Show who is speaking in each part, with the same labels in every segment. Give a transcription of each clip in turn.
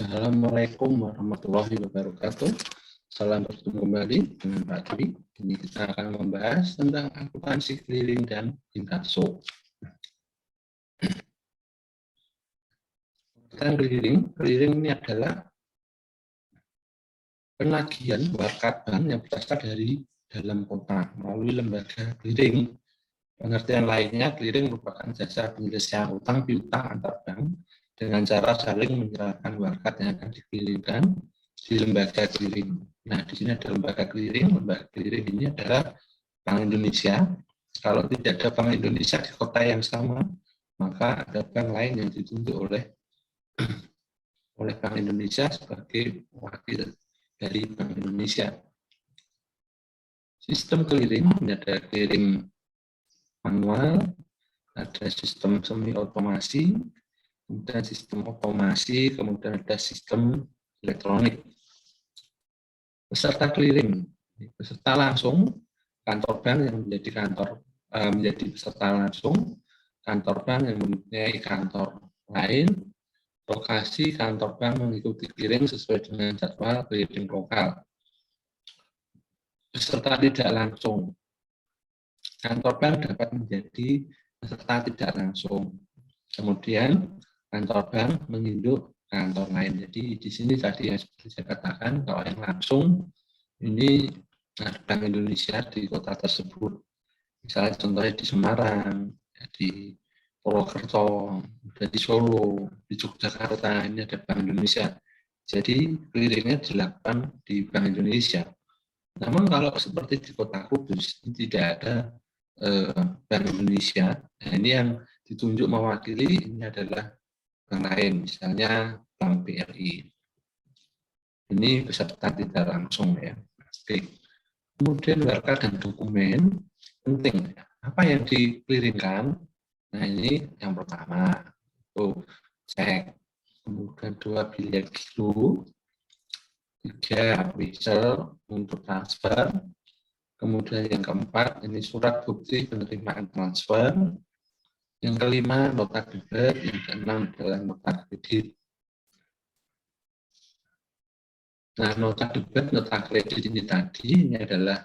Speaker 1: Assalamualaikum warahmatullahi wabarakatuh. Salam bertemu kembali dengan Pak Dwi. Ini kita akan membahas tentang akuntansi keliling dan inkaso. Keliling ini adalah penagihan warkat bank yang berasal dari dalam kota melalui lembaga keliling. Pengertian lainnya, keliling merupakan jasa penyelesaian utang piutang antar bank dengan cara saling menyerahkan warkat yang akan dikelilingkan di lembaga keliling. Nah, di sini ada lembaga keliling. Lembaga keliling ini adalah Bank Indonesia. Kalau tidak ada Bank Indonesia di kota yang sama, maka ada bank lain yang ditunjuk oleh Bank Indonesia sebagai wakil dari Bank Indonesia. Sistem keliling ini ada keliling manual, ada sistem semi otomasi, kemudian sistem otomasi, kemudian ada sistem elektronik. Peserta keliling, peserta langsung kantor bank yang menjadi peserta langsung, kantor bank yang mempunyai kantor lain, lokasi kantor bank mengikuti keliling sesuai dengan jadwal keliling lokal. Peserta tidak langsung, kantor bank dapat menjadi peserta tidak langsung. Kemudian kantor bank menginduk kantor lain. Jadi di sini tadi yang seperti saya katakan, kalau yang langsung ini Bank Indonesia di kota tersebut. Misalnya contohnya di Semarang, di Purwokerto, di Solo, di Yogyakarta, ini ada Bank Indonesia. Jadi kelilingnya dilakukan di Bank Indonesia. Namun kalau seperti di Kota Kudus, ini tidak ada Bank Indonesia. Nah, ini yang ditunjuk mewakili ini adalah bank lain, misalnya Bank BRI. Ini peserta tidak langsung ya. Oke. Kemudian warkat dan dokumen penting. Apa yang dikelilingkan? Nah, ini yang pertama, cek. Kemudian 2 bilet giro, 3 voucher untuk transfer. Kemudian yang keempat, ini surat bukti penerimaan transfer. Yang kelima, nota debit. Yang keenam adalah nota kredit. Nah, nota debit, nota kredit ini tadi, ini adalah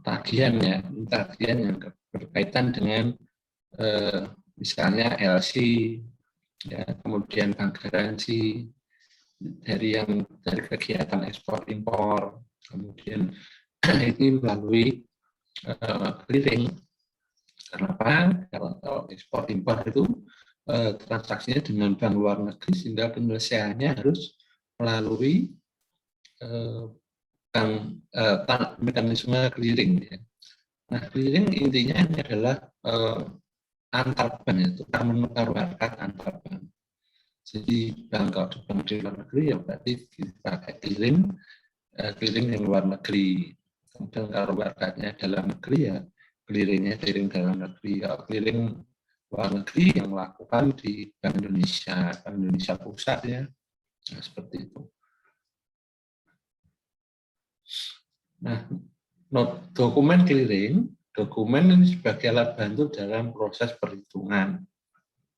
Speaker 1: tagihan ya, tagihan yang berkaitan dengan misalnya LC, ya, kemudian bank garansi dari kegiatan ekspor impor, kemudian ini melalui keliling. Kenapa? Kalau ekspor impor itu transaksinya dengan bank luar negeri sehingga penyelesaiannya harus melalui mekanisme keliling. Ya. Nah, keliling intinya ini adalah antar bank, itu menukar warkat antar bank. Jadi kalau bank di luar negeri ya berarti dipakai keliling yang luar negeri. Kemudian kalau warkatnya dalam negeri ya kelilingnya keliling dalam negeri. Kalau keliling luar negeri yang melakukan di Bank Indonesia Pusat ya, nah, seperti itu. Nah, dokumen keliling, dokumen ini sebagai alat bantu dalam proses perhitungan.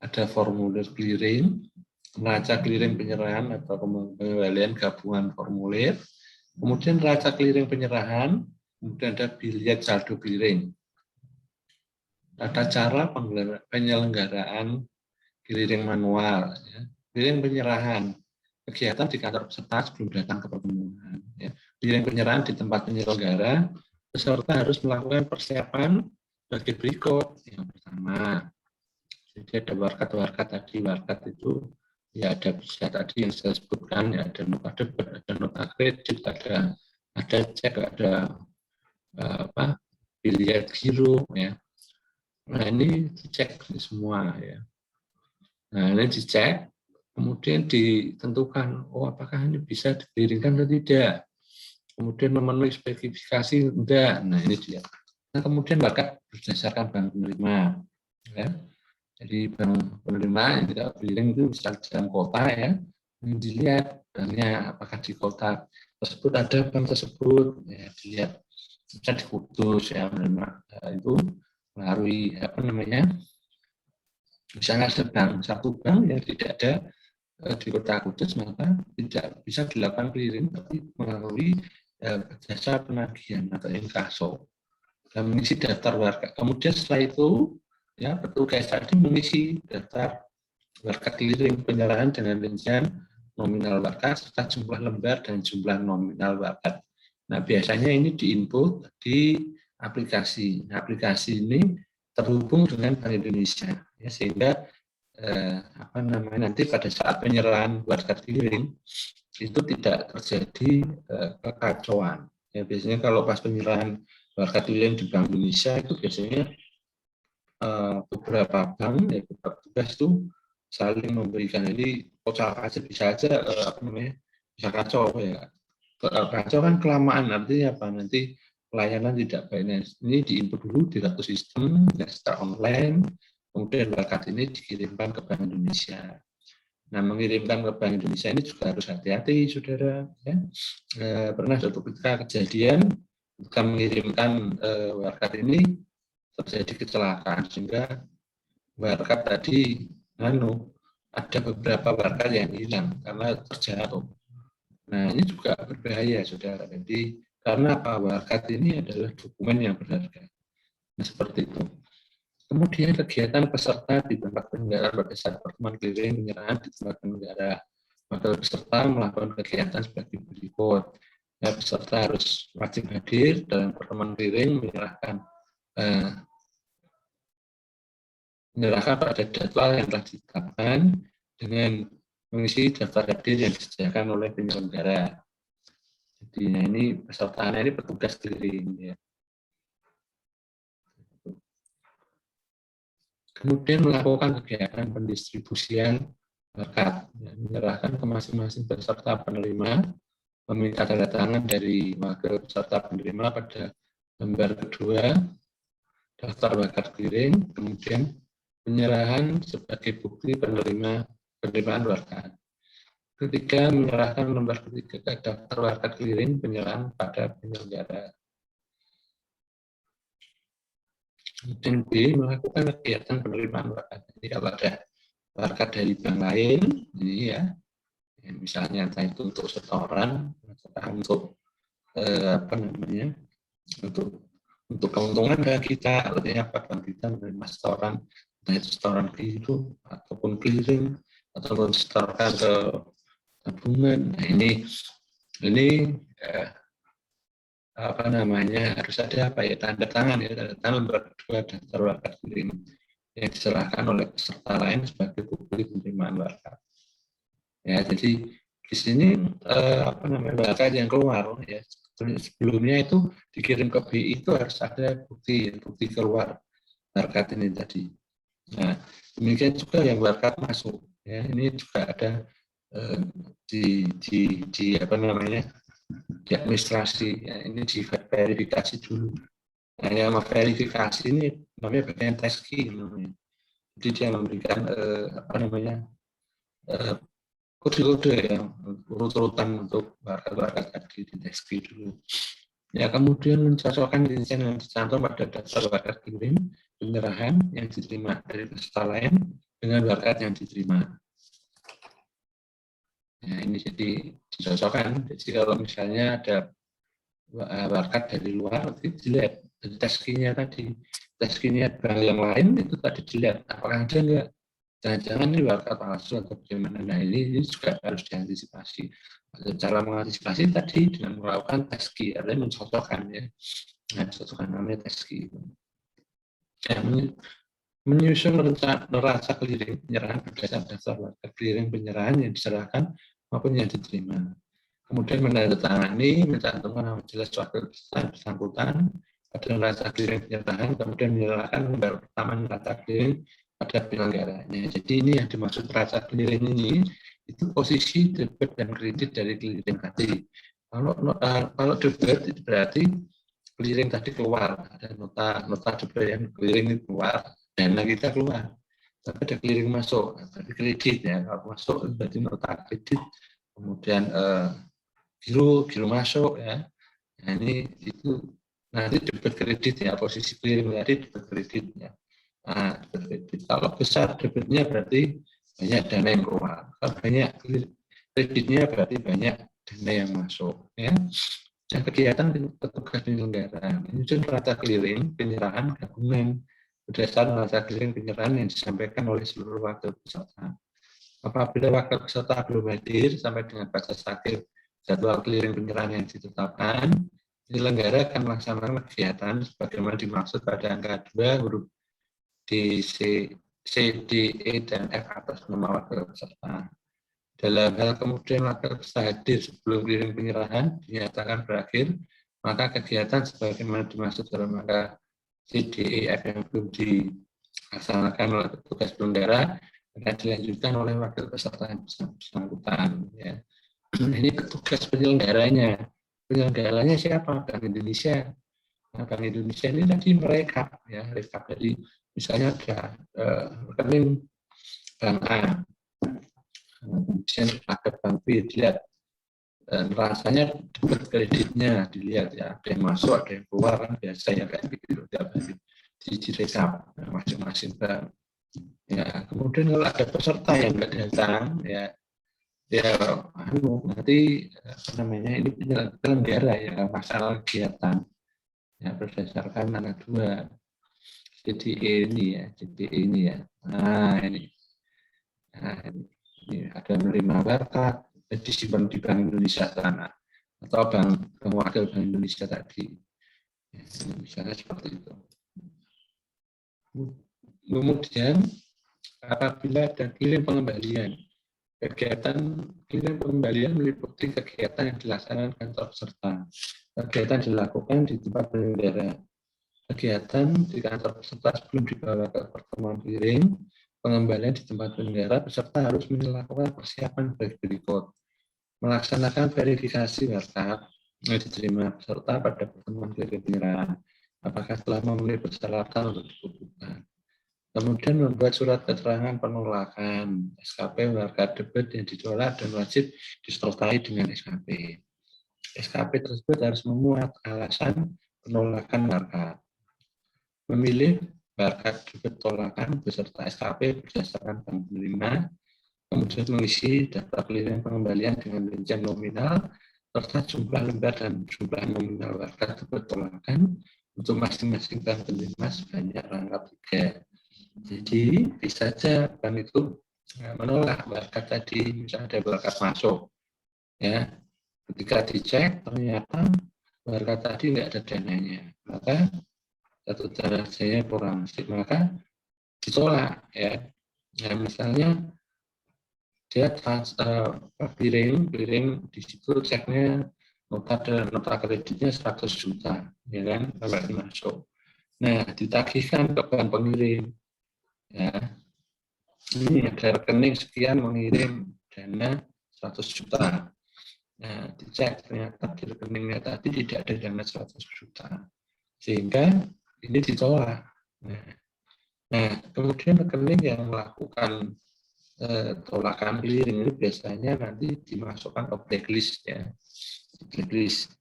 Speaker 1: Ada formulir keliling, neraca keliling penyerahan atau pengembalian gabungan formulir, kemudian neraca keliling penyerahan, kemudian ada bilet saldo keliling. Tata cara penyelenggaraan keliling manual, ya. Keliling penyerahan, kegiatan di kantor peserta sebelum datang ke pertemuan. Ya. Keliling penyerahan di tempat penyelenggara, peserta harus melakukan persiapan bagi berikut. Yang pertama, jadi ada warkat tadi, warkat itu ya ada bisa tadi yang saya sebutkan, ya ada nota debit, ada nota kredit, ada cek, ada bilet giro, ya. Nah, ini dicek semua ya. Nah, ini dicek, kemudian ditentukan, oh apakah ini bisa dikirimkan atau tidak. Kemudian memenuhi spesifikasi enggak. Nah, ini dia. Nah, kemudian warkat berdasarkan bank penerima. Ya. Jadi bank penerima yang kita keliling itu bisa dalam kota ya. Ini dilihat banknya apakah di kota tersebut ada bank tersebut. Ya, dilihat bisa di Kudus ya menerima itu melalui misalnya ada satu bank yang tidak ada di Kota Kudus, maka tidak bisa dilakukan clearing, tapi melalui jasa penagihan atau inkaso dan mengisi daftar warga. Kemudian setelah itu, ya petugas tadi mengisi daftar warga clearing penyerahan dengan rincian nominal warga serta jumlah lembar dan jumlah nominal warga. Nah, biasanya ini diinput di aplikasi. Nah, aplikasi ini terhubung dengan Bank Indonesia, ya, sehingga nanti pada saat penyerahan warga clearing itu tidak terjadi kekacauan. Ya, biasanya kalau pas penyerahan warga clearing di Bank Indonesia itu biasanya beberapa bank, ya, beberapa tugas itu saling memberikan. Jadi bisa aja bisa kacau, ya. Kacau kan kelamaan, artinya apa? Nanti pelayanan tidak baik. Nah, ini diinput dulu di satu sistem, ya, secara online, kemudian warga ini dikirimkan ke Bank Indonesia. Nah, mengirimkan ke Bank Indonesia ini juga harus hati-hati, saudara. Ya. Pernah suatu ketika kejadian kita mengirimkan warga ini terjadi kecelakaan, sehingga warga tadi ada beberapa warga yang hilang karena terjatuh. Nah, ini juga berbahaya, saudara. Jadi karena apa? Warga ini adalah dokumen yang berharga. Nah, seperti itu. Kemudian kegiatan peserta di tempat penyelenggaraan pada saat pertemuan clearing penyerahan di tempat penyelenggara. Maka peserta melakukan kegiatan sebagai berikut. Ya, peserta harus wajib hadir dalam pertemuan clearing menyerahkan pada jadwal yang telah ditetapkan dengan mengisi daftar hadir yang disediakan oleh penyelenggara. Jadi, nah ini pesertanya ini petugas clearing, ya. Kemudian melakukan kegiatan pendistribusian zakat, ya, menyerahkan ke masing-masing peserta penerima, meminta tanda tangan dari wakil peserta penerima pada lembar kedua daftar zakat clearing, kemudian penyerahan sebagai bukti penerimaan zakat. Ketiga, menyerahkan lembar ketiga ke daftar zakat clearing penyerahan pada penyelenggara. Kemudian B, melakukan kegiatan penerimaan zakat. Jadi kalau ada zakat dari bank lain, ini ya, misalnya entah itu untuk setoran, entah untuk untuk keuntungan bagi kita, artinya apa? Bank kita menerima setoran, entah itu setoran hidup ataupun clearing ataupun setoran ke tabungan. Nah, ini harus ada tanda tangan, ya, tanda tangan lembar kedua daftar zakat clearing yang diserahkan oleh peserta lain sebagai bukti penerimaan zakat. Ya, jadi di sini zakat yang keluar, ya, sebelumnya itu dikirim ke BI itu harus ada bukti keluar zakat ini tadi. Nah, demikian juga yang zakat masuk, ya, ini juga ada di administrasi, ya, ini diverifikasi dulu. Nah, yang verifikasi ini namanya bagian teski, namanya. Jadi dia memberikan kode-kode, ya, urut-urutan untuk warga tadi di teski dulu. Ya, kemudian mencocokkan rincian yang dicantum pada daftar zakat clearing penyerahan yang diterima dari peserta lain dengan zakat yang diterima. Nah, ini jadi dicocokkan. Jadi kalau misalnya ada zakat dari luar, itu dilihat dari teskinya tadi. Teskinya bank yang lain itu tadi dilihat apakah ada enggak. Jangan-jangan ini zakat palsu atau bagaimana. Nah, ini juga harus diantisipasi. Cara mengantisipasi tadi dengan melakukan teski, artinya mencocokkan, ya. Nah, cocokkan namanya teski. Ya, menyusun neraca clearing penyerahan berdasarkan daftar zakat clearing penyerahan yang diserahkan maupun yang diterima. Kemudian menandatangani, mencantumkan nama jelas wakil bersangkutan pada neraca clearing penyerahan, kemudian menyerahkan lembar pertama neraca clearing pada penyelenggaranya. Jadi ini yang dimaksud neraca clearing ini itu posisi debit dan kredit dari clearing tadi. Kalau debit itu berarti clearing tadi keluar, ada nota debit yang clearing keluar, dana kita keluar. Tapi ada clearing masuk, tapi kredit, ya, kalau masuk berarti nota kredit, kemudian giro masuk, ya. Nah, ini itu nanti debit kredit, ya, posisi clearing tadi debit kredit, ya. Nah, debit kredit. Kalau besar debitnya berarti banyak dana yang keluar. Kalau banyak kreditnya berarti banyak dana yang masuk. Ya. Dan kegiatan petugas penyelenggara menyusun neraca clearing penyerahan gabungan berdasarkan neraca clearing penyerahan yang disampaikan oleh seluruh wakil peserta. Apabila wakil peserta belum hadir sampai dengan batas akhir jadwal clearing penyerahan yang ditetapkan, penyelenggara akan melaksanakan kegiatan sebagaimana dimaksud pada angka 2 huruf D, C, D, E, dan F atas nama wakil peserta. Dalam hal kemudian wakil peserta hadir sebelum clearing penyerahan dinyatakan berakhir, maka kegiatan sebagaimana dimaksud dalam angka C, D, E, F yang belum dilaksanakan oleh petugas penyelenggara akan dilanjutkan oleh wakil peserta yang bersangkutan. Ya. Ini petugas penyelenggaranya. Penyelenggaranya siapa? Bank Indonesia. Nah, Bank Indonesia ini tadi mereka, ya, rekap. Jadi misalnya ada rekening Bank A, kemudian ada Bank B, dilihat rasanya dapat kreditnya, dilihat ya, ada yang masuk, ada yang keluar, kan biasa ya kayak gitu tiap hari direkap masing-masing bank. Ya, kemudian kalau ada peserta yang nggak datang, ya nanti apa namanya ini penyelenggara ya masalah kegiatan ya berdasarkan mana 2 CDE ini ya, CDE ini ya. Nah ini ada menerima berkat disimpan di Bank Indonesia sana atau bank wakil Bank Indonesia tadi. Ya, misalnya seperti itu. Kemudian apabila ada clearing pengembalian, kegiatan clearing pengembalian meliputi kegiatan yang dilaksanakan kantor peserta. Kegiatan dilakukan di tempat penyelenggara. Kegiatan di kantor peserta sebelum dibawa ke pertemuan clearing pengembalian di tempat penyelenggara, peserta harus melakukan persiapan berikut: melaksanakan verifikasi berkat yang diterima peserta pada pertemuan clearing penyerahan, apakah telah memenuhi persyaratan untuk dikumpulkan. Kemudian membuat surat keterangan penolakan SKP warga debit yang ditolak dan wajib disertai dengan SKP. SKP tersebut harus memuat alasan penolakan warga. Memilih warga debit tolakan beserta SKP berdasarkan bank penerima, kemudian mengisi daftar clearing pengembalian dengan rincian nominal serta jumlah lembar dan jumlah nominal warga debit tolakan untuk masing-masing bank penerima sebanyak rangkap 3. Jadi bisa saja bank itu menolak warga tadi, misalnya ada warga masuk, ya. Ketika dicek ternyata warga tadi nggak ada dananya, maka satu dananya kurang, maka ditolak, ya. Nah, misalnya dia clearing di situ ceknya nota kreditnya 100 juta, ya kan, sampai masuk. Nah, ditagihkan ke bank pengirim. Ya, ini ada rekening sekian mengirim dana 100 juta. Nah, dicek ternyata di rekeningnya tadi tidak ada dana 100 juta. Sehingga ini ditolak. Nah, kemudian rekening yang melakukan tolakan clearing ini biasanya nanti dimasukkan ke blacklist, ya. Blacklist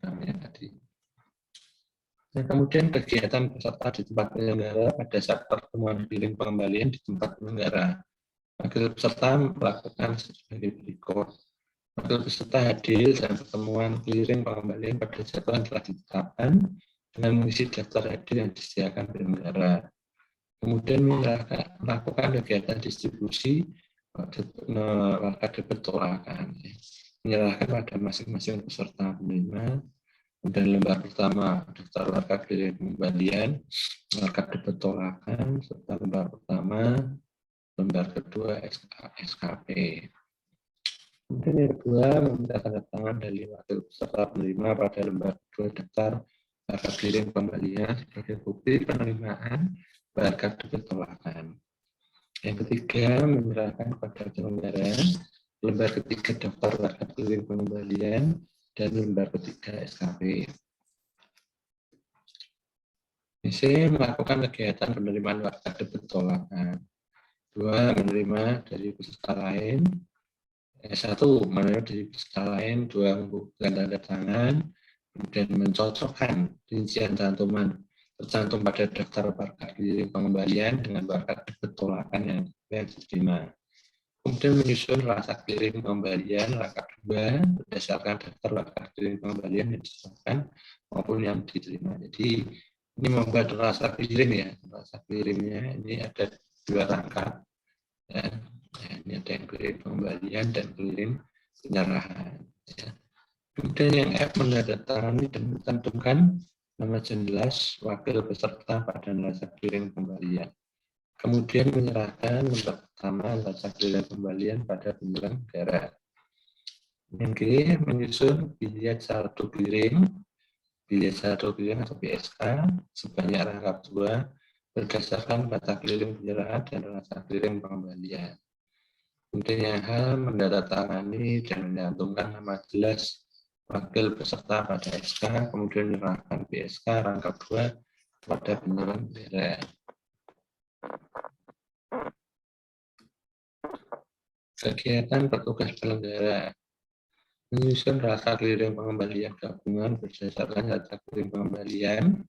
Speaker 1: namanya tadi. Nah, kemudian kegiatan peserta di tempat penyelenggara pada saat pertemuan clearing pengembalian di tempat penyelenggara. Wakil peserta melakukan sebagai berikut. Wakil peserta hadir dalam pertemuan clearing pengembalian pada jadwal yang telah ditetapkan dengan mengisi daftar hadir yang disediakan penyelenggara. Kemudian melakukan kegiatan distribusi warga debit tolakan. Menyerahkan pada masing-masing peserta penerima. Kemudian lembar pertama daftar warga clearing pengembalian, warga debit tolakan, serta lembar pertama, lembar kedua SKP. Kemudian yang kedua meminta tanda tangan dari wakil peserta penerima pada lembar kedua daftar warga clearing pengembalian sebagai bukti penerimaan warga debit tolakan. Yang ketiga menyerahkan kepada penyelenggara lembar ketiga daftar warga clearing pengembalian dan lembar ketiga SKP. C. Melakukan kegiatan penerimaan warga debit tolakan. 2. Menerima dari peserta lain. 1. Menerima dari peserta lain. 2. Membubuhkan tanda tangan. Kemudian mencocokkan rincian cantuman tercantum pada daftar warga clearing pengembalian dengan warga debit tolakan yang diterima. Kemudian menyusun rasa clearing pengembalian rangkap 2 berdasarkan daftar rasa clearing pengembalian yang diserahkan maupun yang diterima. Jadi ini membuat rasa clearing ya. Rasa clearingnya ini ada 2 rangkap. Ya. Ini ada yang clearing pengembalian dan clearing penyerahan. Ya. Kemudian yang F menandatangani dan mencantumkan nama jelas wakil peserta pada rasa clearing pengembalian. Kemudian menyerahkan lembar pertama rasa clearing pengembalian pada penyelenggara. Yang G, menyusun bilet saldo clearing atau BSK sebanyak rangkap 2 berdasarkan data clearing penyerahan dan rasa clearing pengembalian. Kemudian yang H, menandatangani dan menyantumkan nama jelas wakil peserta pada SK, kemudian menyerahkan BSK rangkap 2 kepada penyelenggara. Kegiatan petugas penyelenggara menyusun rasa clearing pengembalian gabungan berdasarkan data clearing pengembalian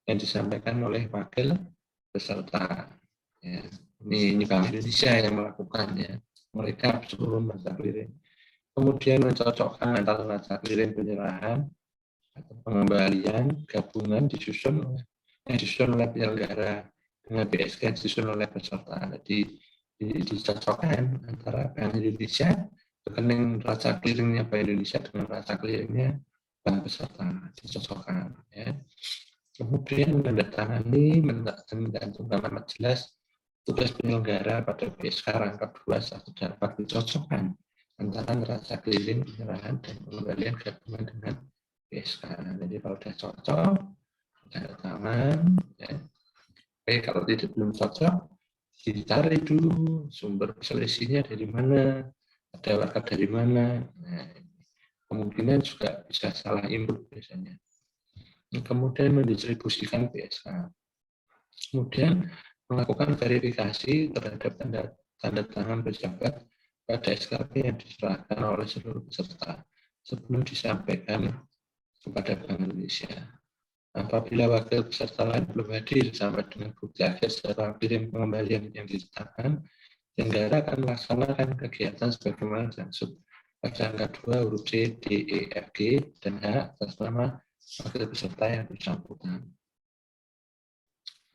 Speaker 1: yang disampaikan oleh wakil peserta. Ya, ini Bank Indonesia yang melakukannya. Mereka seluruh data clearing. Kemudian mencocokkan antara data clearing penyerahan atau pengembalian gabungan disusun oleh penyelenggara dengan BSK disusun oleh peserta. Jadi dicocokkan antara Bank Indonesia, rekening rasa clearingnya Bank Indonesia dengan rasa clearingnya bank peserta, dicocokkan. Ya. Kemudian menandatangani dan nama jelas tugas penyelenggara pada BSK rangkap 2 satu dapat dicocokkan antara neraca clearing penyerahan dan pengembalian gabungan dengan BSK. Jadi kalau sudah cocok, tanda tangan. Ya. Oke, kalau belum cocok, dicari dulu sumber selisihnya dari mana, ada warga dari mana. Nah, kemungkinan juga bisa salah input biasanya. Kemudian mendistribusikan BSK. Kemudian melakukan verifikasi terhadap tanda tangan pejabat pada SKP yang diserahkan oleh seluruh peserta sebelum disampaikan kepada Bank Indonesia. Apabila wakil peserta lain belum hadir sampai dengan bukti akhir secara kirim pengembalian yang ditetapkan, penyelenggara akan melaksanakan kegiatan sebagaimana dimaksud pada angka 2 huruf C, D, E, F, G, dan H atas nama wakil peserta yang bersangkutan.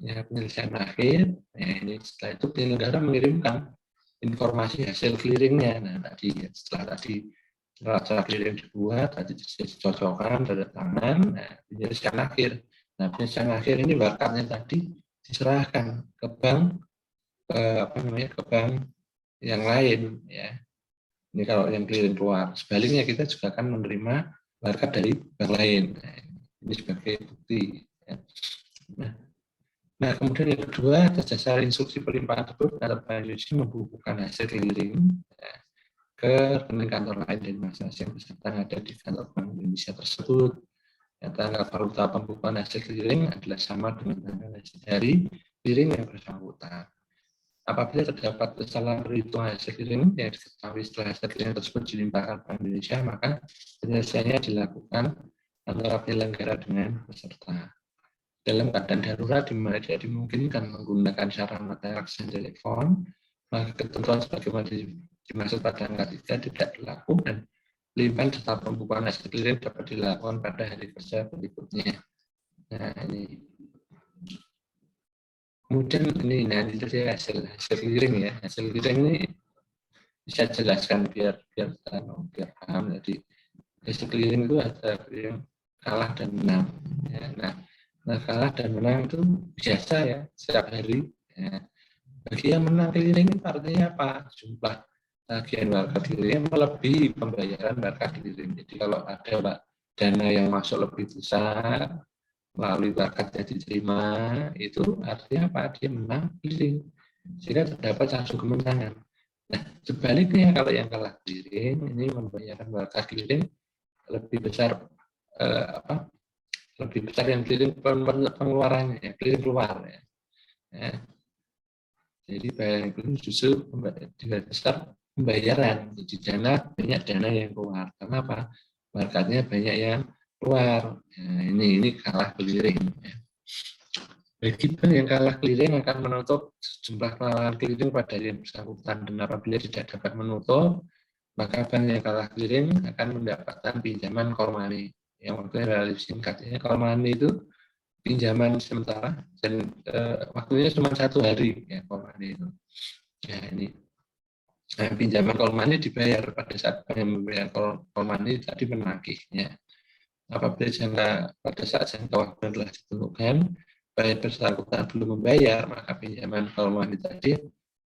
Speaker 1: Ya, penyelesaian akhir, ya ini setelah itu penyelenggara mengirimkan informasi hasil clearingnya. Nah, setelah tadi neraca clearing dibuat, tadi dicocokkan, tanda tangan, nah, penyelesaian akhir. Nah, penyelesaian akhir ini bakatnya tadi diserahkan ke bank, ke bank yang lain, ya. Ini kalau yang clearing keluar. Sebaliknya kita juga akan menerima bakat dari bank lain. Nah, ini sebagai bukti. Ya. Nah, kemudian yang kedua, atas dasar instruksi pelimpahan tersebut, Bank Indonesia membukukan hasil clearing ya, ke rekening kantor lain dan masing-masing peserta yang ada di kantor Bank Indonesia tersebut. Tanggal valuta pembukuan hasil clearing adalah sama dengan tanggal hasil dari clearing yang bersangkutan. Apabila terdapat kesalahan perhitungan hasil clearing yang diketahui setelah hasil clearing tersebut dilimpahkan Bank Indonesia, maka penyelesaiannya dilakukan antara penyelenggara dengan peserta. Dalam keadaan darurat di mana tidak dimungkinkan menggunakan sarana transaksi telepon, maka ketentuan sebagaimana dimaksud pada angka 3 tidak berlaku dan pelimpahan serta pembukuan hasil clearing dapat dilakukan pada hari kerja berikutnya. Nah, ini. Kemudian ini hasil clearing ya. Hasil clearing ini bisa jelaskan biar paham. Jadi hasil clearing itu ada yang kalah dan menang. Ya, nah, kalah dan menang itu biasa ya setiap hari. Ya. Bagi yang menang clearing itu artinya apa? Jumlah tagihan warga clearing melebihi pembayaran warga clearing. Jadi kalau ada dana yang masuk lebih besar melalui bakat yang diterima, itu artinya apa? Dia menang clearing. Sehingga terdapat satu kemenangan. Nah, sebaliknya kalau yang kalah clearing ini membayarkan warga clearing lebih besar lebih besar yang clearing pengeluarannya, ya, clearing keluar ya. Ya. Jadi bayaran clearing justru lebih besar pembayaran. Jadi banyak dana yang keluar. Karena apa? Marketnya banyak yang keluar. Nah, ini kalah clearing. Ya. Bagi bank yang kalah clearing akan menutup jumlah pengalaman clearing pada yang bersangkutan, dan apabila tidak dapat menutup, maka bank yang kalah clearing akan mendapatkan pinjaman call money. Yang waktunya relatif singkat. Call money itu pinjaman sementara dan waktunya cuma 1 hari ya call money itu. Ya ini pinjaman call money dibayar pada saat bank yang membayar call money tadi menagihnya. Apabila pada saat jangka waktu telah ditentukan, bayar bersangkutan belum membayar, maka pinjaman call money tadi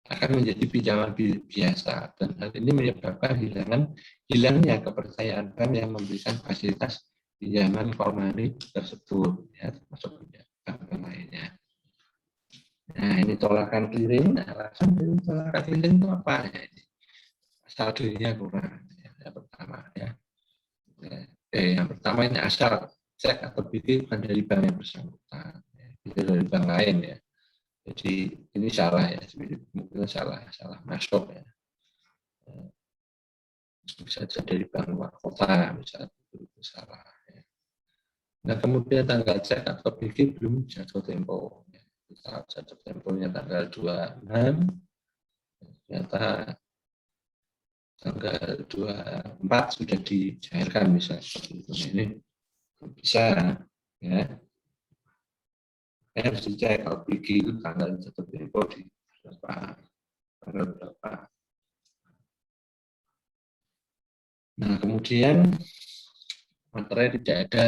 Speaker 1: akan menjadi pinjaman biasa, dan hal ini menyebabkan hilangnya kepercayaan bank yang memberikan fasilitas pinjaman call money tersebut, ya, termasuk bank lainnya. Nah, ini tolakan clearing. Alasan dari tolakan clearing itu apa? Ya, saldonya kurang. Ya, yang pertama ya. Yang pertama ini asal cek atau BG bukan dari bank yang bersangkutan, ya, itu dari bank lain ya. Jadi ini salah ya, mungkin salah masuk ya. Bisa saja dari bank luar kota, misalnya itu salah. Ya. Nah kemudian tanggal cek atau BG belum jatuh tempo. Ya. Jatuh temponya tanggal 26, ternyata tanggal 24 sudah dicairkan misalnya seperti itu. Ini bisa ya. Harus dicek kalau BG itu tanggal jatuh tempo di berapa, tanggal berapa. Nah kemudian materai tidak ada,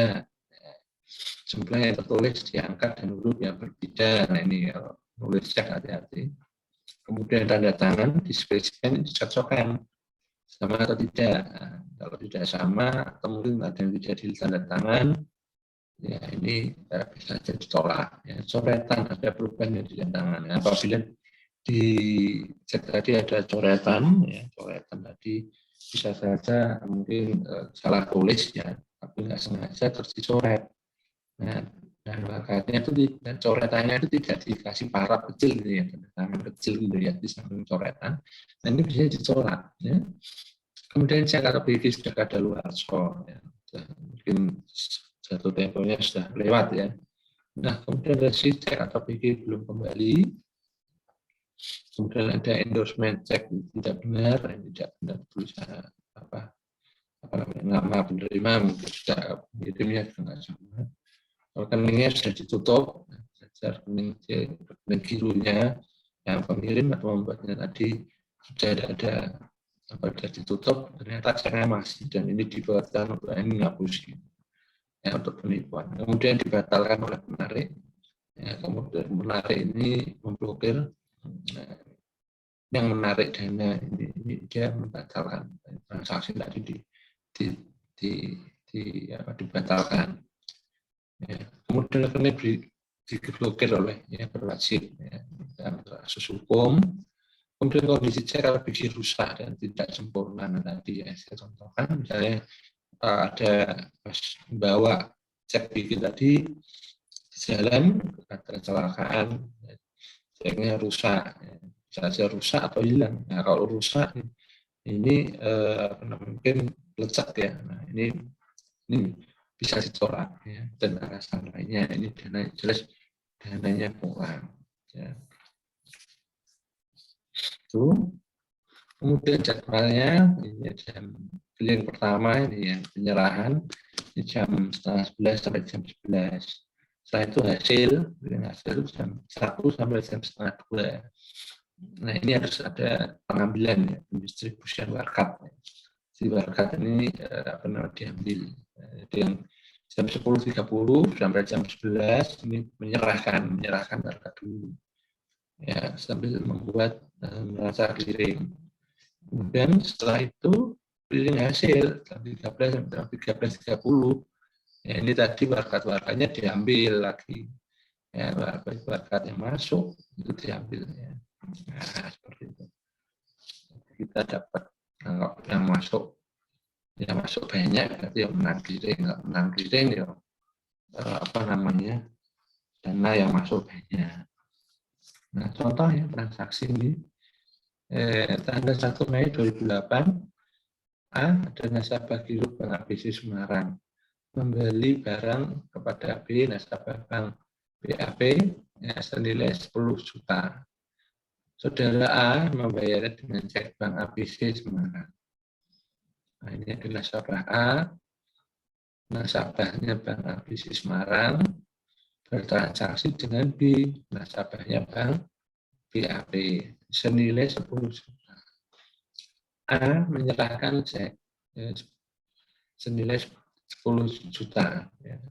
Speaker 1: jumlah yang tertulis diangkat dan huruf yang berbeda. Nah ini nulis cek hati-hati. Kemudian tanda tangan diskresikan, dicocokkan sama atau tidak. Nah, kalau tidak sama atau mungkin ada yang tidak ditanda tangan, ya ini bisa saja ditolak. Ya, coretan ada perubahan yang ditanda tangan. Ya, apabila di cek tadi ada coretan, ya coretan tadi bisa saja mungkin salah tulis ya, tapi nggak sengaja terus dicoret. Nah, dan makanya itu dan coretannya itu tidak dikasih paraf kecil gitu ya, tangan kecil gitu ya di samping coretan. Nah ini bisa dicoret. Ya. Kemudian cek atau BG sudah ada luar so, ya. Mungkin jatuh temponya sudah lewat ya. Nah kemudian resi cek atau BG belum kembali. Kemudian ada endorsement cek tidak benar, tidak benar tulisan apa namanya nama penerima mungkin sudah kirimnya juga nggak sama. Rekeningnya sudah ditutup, rekening birunya yang pengirim atau membuatnya tadi sudah ada sudah ditutup, ternyata caranya masih, dan ini dibuatkan untuk ini ngapusi ya, untuk penipuan. Kemudian dibatalkan oleh penarik. Ya, kemudian penarik ini memblokir, yang menarik dana ini dia membatalkan transaksi tadi dibatalkan. Ya. Kemudian rekening diblokir oleh ya berwajib ya, dalam kasus hukum. Kemudian kondisi cek kalau BG rusak dan tidak sempurna. Nah, tadi ya saya contohkan misalnya ada membawa cek BG tadi di jalan ada kecelakaan, ceknya rusak, bisa saja rusak atau hilang. Nah kalau rusak ini mungkin lecek ya. Nah ini bisa ditolak ya, dan alasan lainnya ini dana jelas dananya kurang ya. Itu kemudian jadwalnya ini jam clearing pertama ini yang penyerahan ini jam 10:30 sampai jam 11. Setelah itu hasil jam 1 sampai jam 1:30. Nah ini harus ada pengambilan ya, pendistribusian warkat. Si warkat ini diambil. Jadi yang jam 10.30 sampai jam 11 ini menyerahkan warkat dulu. Ya, sambil membuat neraca clearing. Kemudian setelah itu clearing hasil jam 13 sampai jam 13.30. Ya, ini tadi warkat-warkatnya diambil lagi. Ya, warkat yang masuk itu diambil ya. Nah, seperti itu. Kita dapat yang masuk banyak, berarti yang menang clearing ya dana yang masuk banyak. Nah, contoh ya transaksi ini tanggal 1 Mei 2008 A ada nasabah Giro Bank ABC Semarang membeli barang kepada B nasabah Bank BAP ya, senilai 10 juta. Saudara A membayarnya dengan cek bank ABC Semarang. Nah, ini adalah nasabah A, nasabahnya bank ABC Semarang, bertransaksi dengan B, nasabahnya bank BAP, senilai 10 juta. A menyerahkan cek senilai 10 juta ya,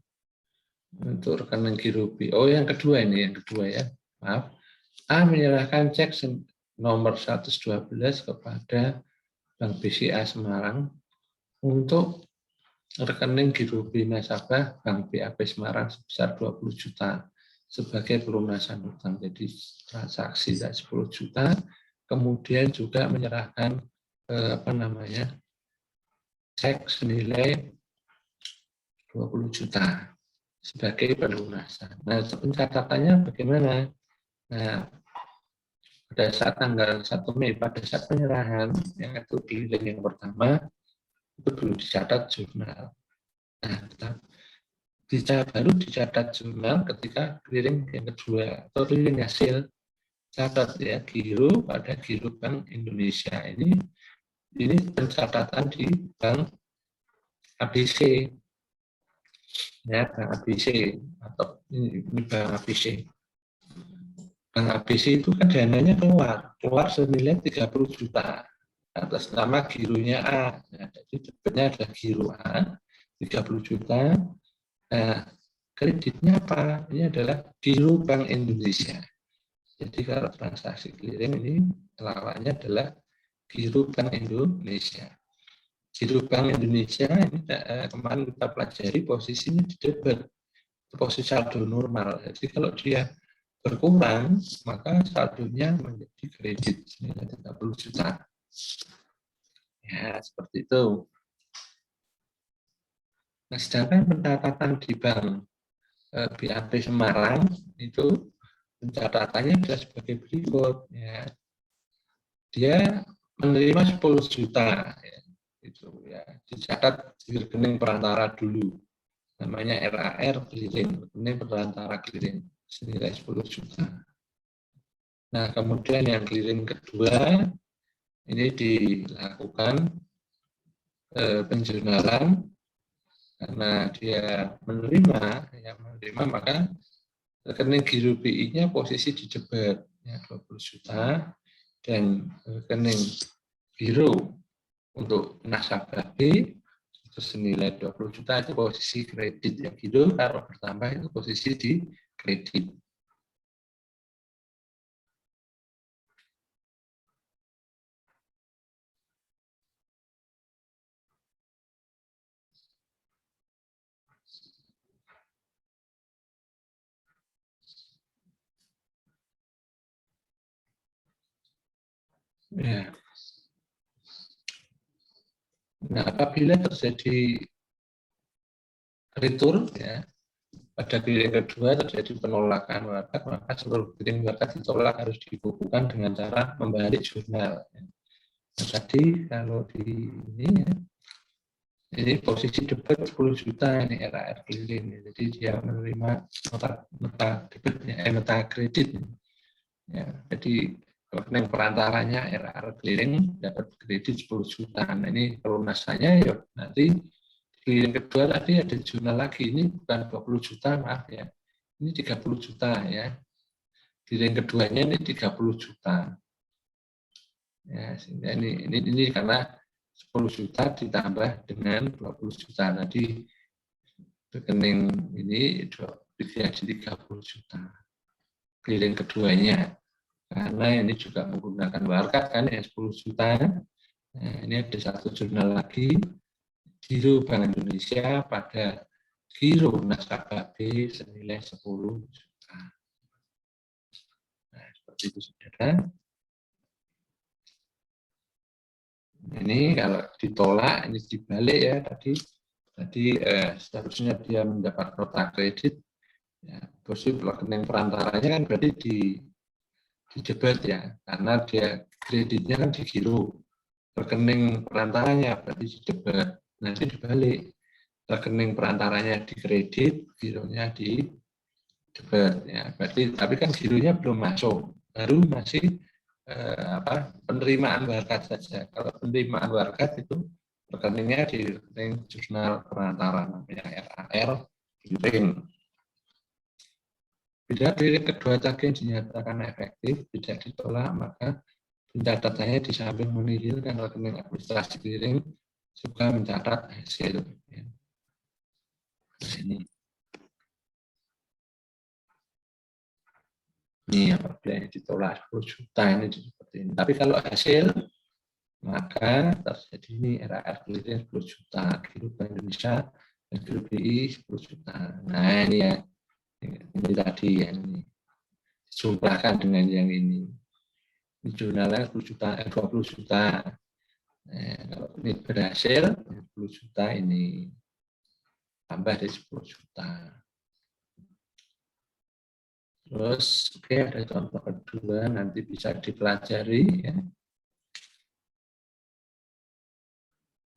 Speaker 1: untuk rekening giro B. Oh, yang kedua ya, maaf. A menyerahkan cek nomor 112 kepada Bank BCA Semarang untuk rekening giro B nasabah Bank BAP Semarang sebesar 20 juta sebagai pelunasan hutang. Jadi transaksi 10 juta, kemudian juga menyerahkan cek senilai 20 juta sebagai pelunasan. Nah, pencatatannya bagaimana? Nah, pada saat tanggal 1 Mei, pada saat penyerahan, yang itu keliling yang pertama, itu belum dicatat jurnal. Nah, baru dicatat jurnal ketika keliling yang kedua, atau keliling hasil catat ya, giro pada giro Bank Indonesia. Ini pencatatan di Bank ABC. Ya, Bank ABC, atau ini Bank ABC. Bank ABC itu kan dananya keluar senilai 30 juta atas nama gironya A. Nah, jadi debitnya adalah giro A 30 juta. Nah, kreditnya apa? Ini adalah giro Bank Indonesia. Jadi kalau transaksi clearing ini lawannya adalah giro Bank Indonesia. Giro Bank Indonesia ini kemarin kita pelajari posisinya di debit, posisi saldo normal. Jadi kalau dia berkurang, maka saldonya menjadi kredit senilai 30 juta. Ya, seperti itu. Nah, sedangkan pencatatan di Bank BAP Semarang itu pencatatannya adalah sebagai berikut. Ya. Dia menerima 10 juta. Ya. Itu ya, dicatat di rekening perantara dulu. Namanya RAR clearing, rekening perantara clearing. Senilai 10 juta. Nah, kemudian yang clearing kedua, ini dilakukan penjurnalan karena dia menerima maka rekening giro BI-nya posisi di debit ya, 20 juta dan rekening giro untuk nasabah B itu senilai 20 juta itu posisi kredit ya, giro kalau bertambah itu posisi di kredit. Ya. Nah, apabila terjadi retur ya, pada keliling kedua terjadi penolakan wakat, maka seluruh keliling wakat ditolak harus dibukukan dengan cara membalik jurnal. Nah, tadi kalau di ini ya, ini posisi debit 10 juta ini RAR keliling, jadi dia menerima nota kredit. Ya, jadi rekening perantaranya RAR keliling dapat kredit 10 juta. Nah, ini pelunasannya ya nanti keliling kedua tadi ada jurnal lagi, ini bukan 20 juta, maaf ya. Ini 30 juta ya. Keliling keduanya ini 30 juta. Ya, sehingga ini karena 10 juta ditambah dengan 20 juta. Tadi rekening ini jadi 30 juta. Keliling keduanya. Karena ini juga menggunakan wakat kan yang 10 juta. Nah, ini ada satu jurnal lagi. Giro Bank Indonesia pada giro nasabah B senilai 10 juta. Nah, seperti itu saudara. Ini kalau ditolak, ini dibalik ya tadi seharusnya dia mendapat nota kredit. Ya, posisi rekening perantaranya kan berarti di debit ya, karena dia kreditnya kan di giro. Rekening perantaranya berarti di debit. Nanti dibalik, rekening perantaranya di kredit, gironya di Debit, ya, berarti tapi kan gironya belum masuk, baru masih penerimaan warkat saja. Kalau penerimaan warkat itu rekeningnya di rekening jurnal perantara namanya RAR clearing. Bila clearing kedua tadi yang dinyatakan efektif tidak ditolak, maka pencatatannya di samping menihilkan rekening administrasi clearing juga mencatat hasil. Ini apabila yang ditolak 10 juta ini seperti ini. Tapi kalau hasil maka terjadi ini RAR clearing 10 juta, Giro Bank Indonesia dan Giro BI 10 juta. Nah ini ya, ini tadi ya, ini dijumlahkan dengan yang ini. Ini jurnalnya 10 juta, 20 juta. Nah, kalau ini berhasil 10 juta ini tambah dari 10 juta. Terus oke, ada contoh kedua nanti bisa dipelajari ya.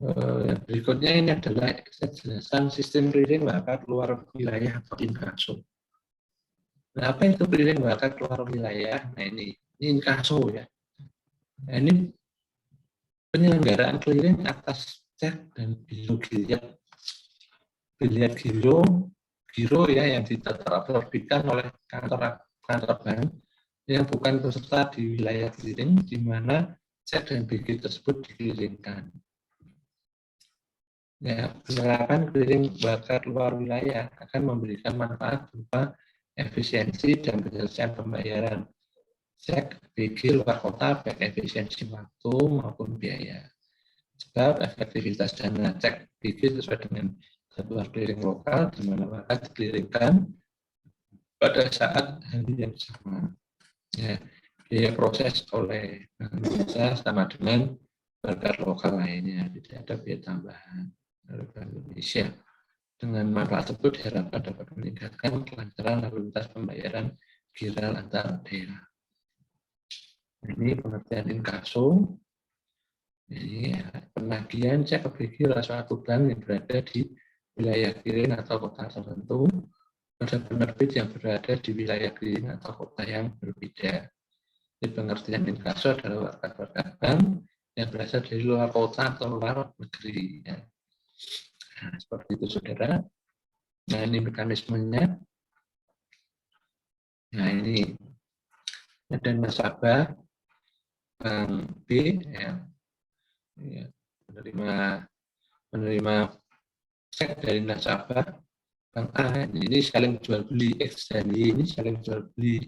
Speaker 1: Yang berikutnya ini adalah kejelasan sistem clearing warkat luar wilayah atau inkaso. Nah, apa itu clearing warkat luar wilayah? Nah ini inkaso ya. Nah, ini penyelenggaraan clearing atas cek dan biliar giro ya yang diterbitkan oleh kantor bank yang bukan peserta di wilayah clearing di mana cek dan biliar tersebut dikeliringkan. Ya, penerapan clearing warkat luar wilayah akan memberikan manfaat berupa efisiensi dan penyelesaian pembayaran cek BG luar kota baik efisiensi waktu maupun biaya. Sebab efektivitas dana cek BG sesuai dengan jadwal clearing lokal di mana warkat dikeliringkan pada saat hari yang sama. Ya, biaya proses oleh Bank Indonesia sama dengan warkat lokal lainnya, tidak ada biaya tambahan dari Bank Indonesia. Dengan manfaat tersebut diharapkan dapat meningkatkan kelancaran lalu lintas pembayaran giral antar daerah. Ini pengertian inkaso. Ini penagihan cek BG oleh suatu bank yang berada di wilayah clearing atau kota tertentu pada penerbit yang berada di wilayah clearing atau kota yang berbeda. Ini pengertian inkaso adalah warkat-warkat bank yang berasal dari luar kota atau luar negeri. Ya. Nah, seperti itu saudara. Nah ini mekanismenya. Nah ini ada nasabah Bank B ya, menerima cek dari nasabah Bank A. Ini saling jual beli, X dan Y ini saling jual beli.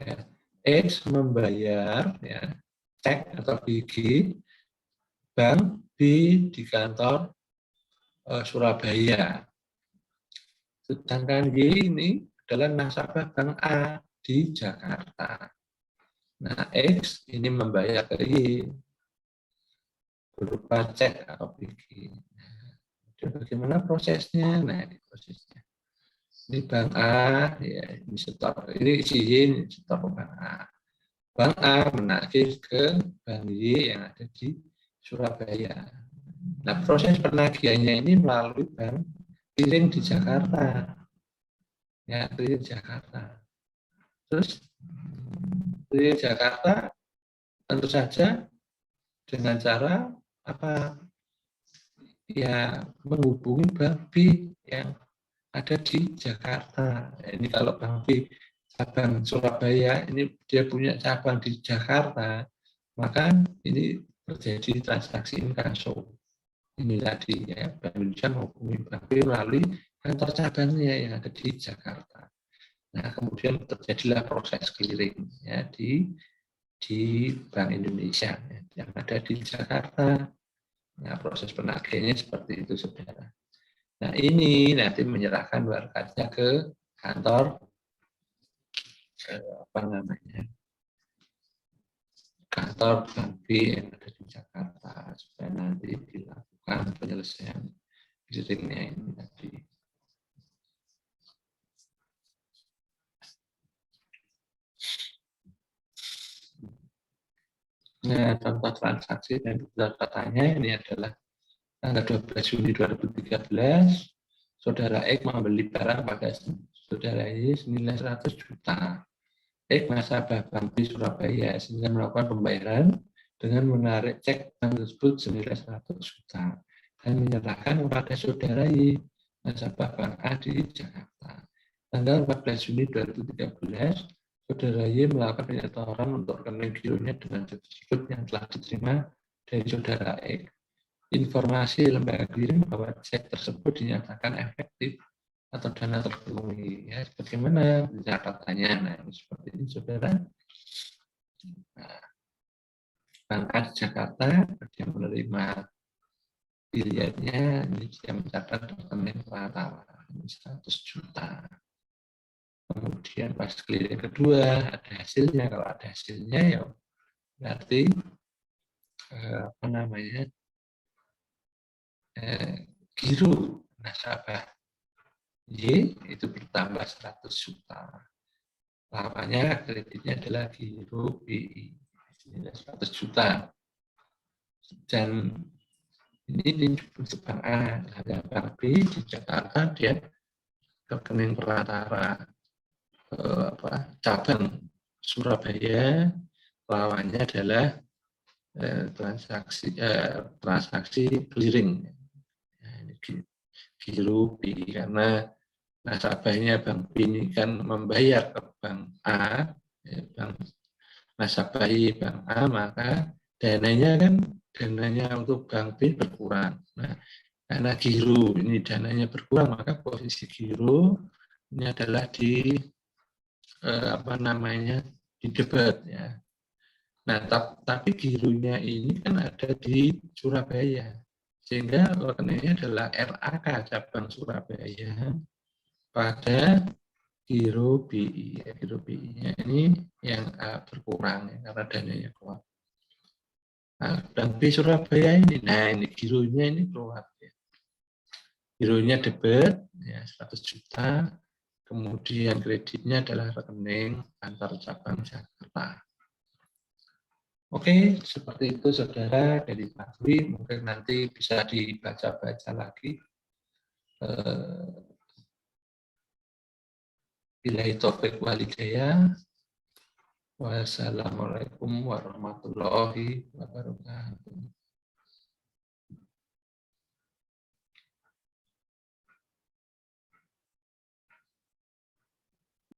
Speaker 1: Ya. X membayar ya, cek atau BG Bank B di kantor Surabaya. Sedangkan Y ini adalah nasabah Bank A di Jakarta. Nah, X ini membayar ke Y berupa cek atau BG. Nah, bagaimana prosesnya? Nah, ini prosesnya. Ini Bank A, ya, ini setor. Ini si Y, ini setor Bank A. Bank A menagih ke Bank Y yang ada di Surabaya. Nah, proses penagihannya ini melalui bank clearing di Jakarta. Ya, clearing Jakarta. Terus clearing Jakarta tentu saja dengan cara apa? Ya, menghubungi bank B yang ada di Jakarta. Ini kalau bank B cabang Surabaya, ini dia punya cabang di Jakarta, maka ini terjadi transaksi inkaso. Ini tadi ya, Bank Indonesia menghubungi bank B melalui kantor cabangnya yang ada di Jakarta. Nah, kemudian terjadilah proses clearing ya di Bank Indonesia ya, yang ada di Jakarta. Nah, proses penagihannya seperti itu, saudara. Nah, ini nanti menyerahkan warkatnya ke kantor kantor Bank B yang ada di Jakarta supaya nanti dilakukan penyelesaian clearingnya ini tadi. Nah, contoh transaksi dan catatannya ini adalah tanggal 12 Juni 2013, saudara X membeli barang pada saudara Y senilai 100 juta. Nasabah Bank B Surabaya sehingga melakukan pembayaran dengan menarik cek bank tersebut senilai 100 juta dan menyerahkan kepada saudara Y, nasabah Bank A di Jakarta. Tanggal 14 Juni 2013, saudara Y melakukan penyetoran untuk rekening gironya dengan cek tersebut yang telah diterima dari saudara X. Informasi lembaga clearing bahwa cek tersebut dinyatakan efektif atau dana terpenuhi. Ya, bagaimana catatannya? Nah, seperti ini, saudara. Nah, Bank A di Jakarta dia menerima pilihannya, ini dia mencatat rekening Pratama 100 juta. Kemudian pas clearing kedua ada hasilnya. Kalau ada hasilnya ya berarti apa namanya giro nasabah Y itu bertambah 100 juta. Lawannya kreditnya adalah giro BI 100 juta. Dan ini untuk Bank A, ada Bank B di Jakarta dia rekening Pratama cabang Surabaya, lawannya adalah transaksi clearing. Giro B karena nasabahnya Bank B ini kan membayar ke Bank A, Bank nasabah Bank A, maka dananya untuk Bank B berkurang. Nah, karena giro ini dananya berkurang, maka posisi giro ini adalah di di debit ya. Nah, tapi gironya ini kan ada di Surabaya, sehingga rekeningnya adalah RAK cabang Surabaya pada giro BI. Giro BI-nya ini yang berkurang ya, karena dananya keluar. Nah, Bank B Surabaya ini, nah ini gironya ini keluar. Ya. Gironya debit ya 100 juta. Kemudian kreditnya adalah rekening antar cabang Jakarta. Oke, seperti itu saudara dari Pak Dwi. Mungkin nanti bisa dibaca-baca lagi. Billahi taufiq walhidayah. Wassalamualaikum warahmatullahi wabarakatuh.